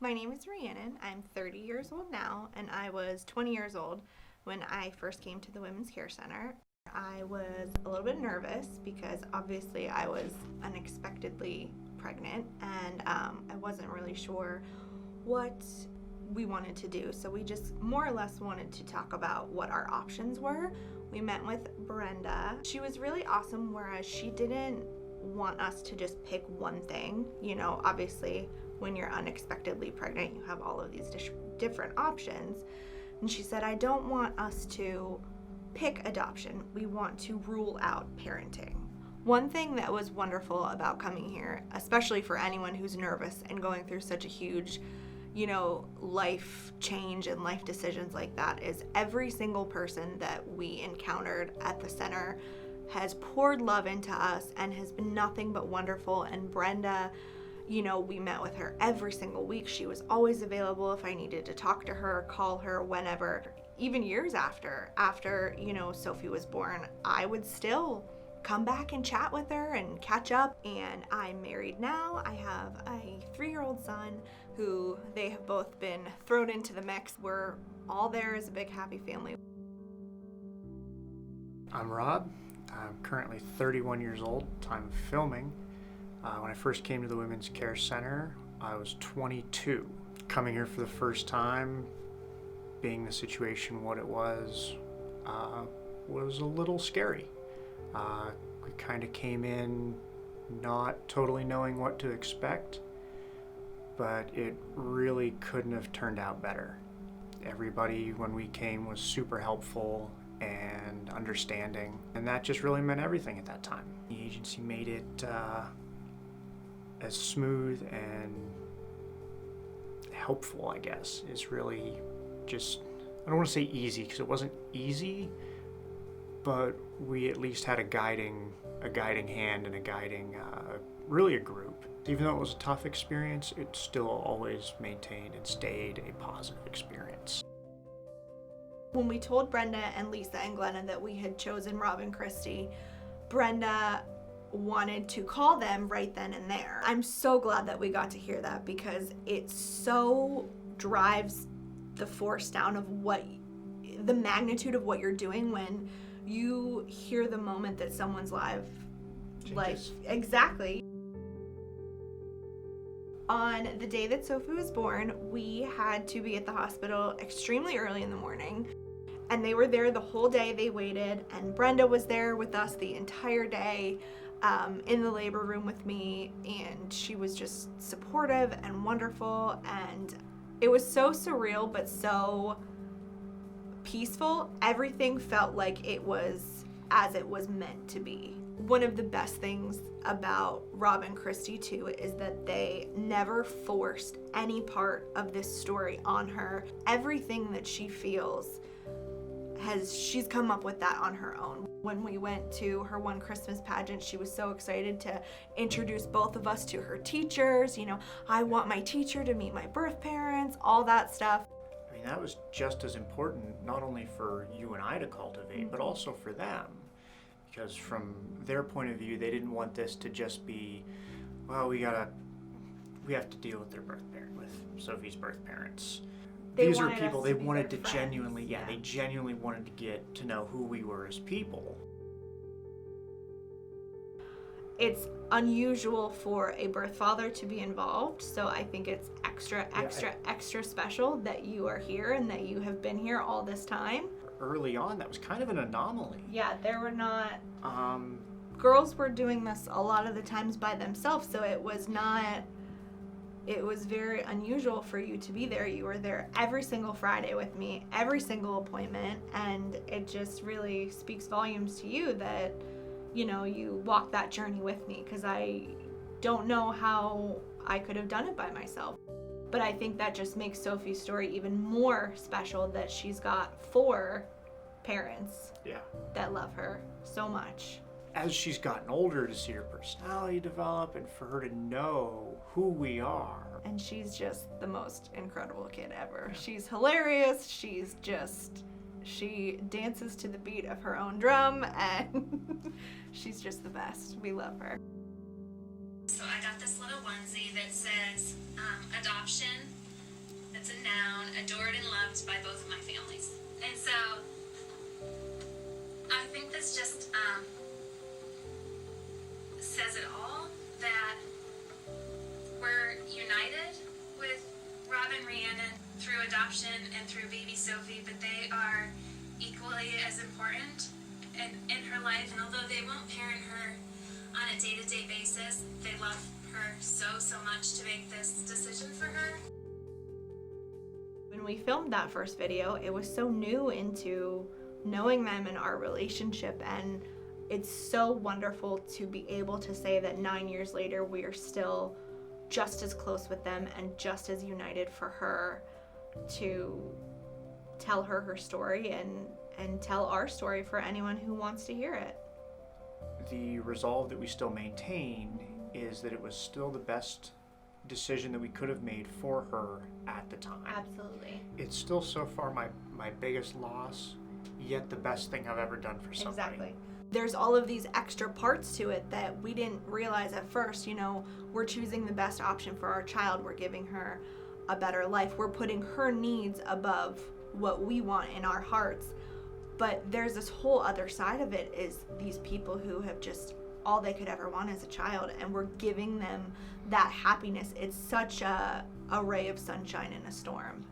My name is Rhiannon. I'm 30 years old now, and I was 20 years old when I first came to the Women's Care Center. I was a little bit nervous because obviously I was unexpectedly pregnant, and I wasn't really sure what we wanted to do. So we just more or less wanted to talk about what our options were. We met with Brenda. She was really awesome, whereas she didn't want us to just pick one thing. You know, obviously when you're unexpectedly pregnant, you have all of these different options. And she said, I don't want us to pick adoption. We want to rule out parenting. One thing that was wonderful about coming here, especially for anyone who's nervous and going through such a huge, life change and life decisions like that, is every single person that we encountered at the center has poured love into us and has been nothing but wonderful. And Brenda, we met with her every single week. She was always available if I needed to talk to her, call her whenever. Even years after, Sophie was born, I would still come back and chat with her and catch up. And I'm married now. I have a 3-year-old son who they have both been thrown into the mix. We're all there as a big happy family. I'm Rob. I'm currently 31 years old, time of filming. When I first came to the Women's Care Center, I was 22. Coming here for the first time, being the situation what it was a little scary. We kind of came in not totally knowing what to expect, but it really couldn't have turned out better. Everybody, when we came, was super helpful and understanding, and that just really meant everything at that time. The agency made it as smooth and helpful, I guess. It's really just, I don't want to say easy, because it wasn't easy, but we at least had a guiding hand and really a group. Even though it was a tough experience, it still always maintained and stayed a positive experience. When we told Brenda and Lisa and Glenna that we had chosen Rob and Christy, Brenda wanted to call them right then and there. I'm so glad that we got to hear that, because it so drives the force down of the magnitude of what you're doing when you hear the moment that someone's life exactly. On the day that Sophie was born, we had to be at the hospital extremely early in the morning, and they were there the whole day. They waited, and Brenda was there with us the entire day in the labor room with me, and she was just supportive and wonderful, and it was so surreal but so peaceful. Everything felt like it was as it was meant to be. One of the best things about Rob and Christy too is that they never forced any part of this story on her. Everything that she feels she's come up with that on her own. When we went to her one Christmas pageant, she was so excited to introduce both of us to her teachers. I want my teacher to meet my birth parents, all that stuff. I mean, that was just as important, not only for you and I to cultivate, but also for them. Because from their point of view, they didn't want this to just be, well, we have to deal with with Sophie's birth parents. These are people they wanted to genuinely, they genuinely wanted to get to know who we were as people. It's unusual for a birth father to be involved, so I think it's extra special that you are here and that you have been here all this time. Early on, that was kind of an anomaly. Yeah, there were not... girls were doing this a lot of the times by themselves, so it was very unusual for you to be there. You were there every single Friday with me, every single appointment, and it just really speaks volumes to you that, you walked that journey with me, because I don't know how I could have done it by myself. But I think that just makes Sophie's story even more special, that she's got 4 parents that love her so much. As she's gotten older, to see her personality develop and for her to know who we are. And she's just the most incredible kid ever. She's hilarious. She dances to the beat of her own drum, and she's just the best. We love her. So I got this little onesie that says adoption adored and loved by both of my families. And so I think this just says it all, that we're united with Rob and Rhiannon through adoption and through baby Sophie, but they are equally as important in her life. And although they won't parent her on a day-to-day basis, they love her so much to make this decision for her. When we filmed that first video, it was so new into knowing them and our relationship, and it's so wonderful to be able to say that 9 years later we are still just as close with them and just as united for her to tell her story and tell our story for anyone who wants to hear it. The resolve that we still maintain is that it was still the best decision that we could have made for her at the time. Absolutely. It's still so far my biggest loss, yet the best thing I've ever done for somebody. Exactly. There's all of these extra parts to it that we didn't realize at first. You know, we're choosing the best option for our child. We're giving her a better life. We're putting her needs above what we want in our hearts. But there's this whole other side of it, is these people who have just all they could ever want as a child, and we're giving them that happiness. It's such a ray of sunshine in a storm.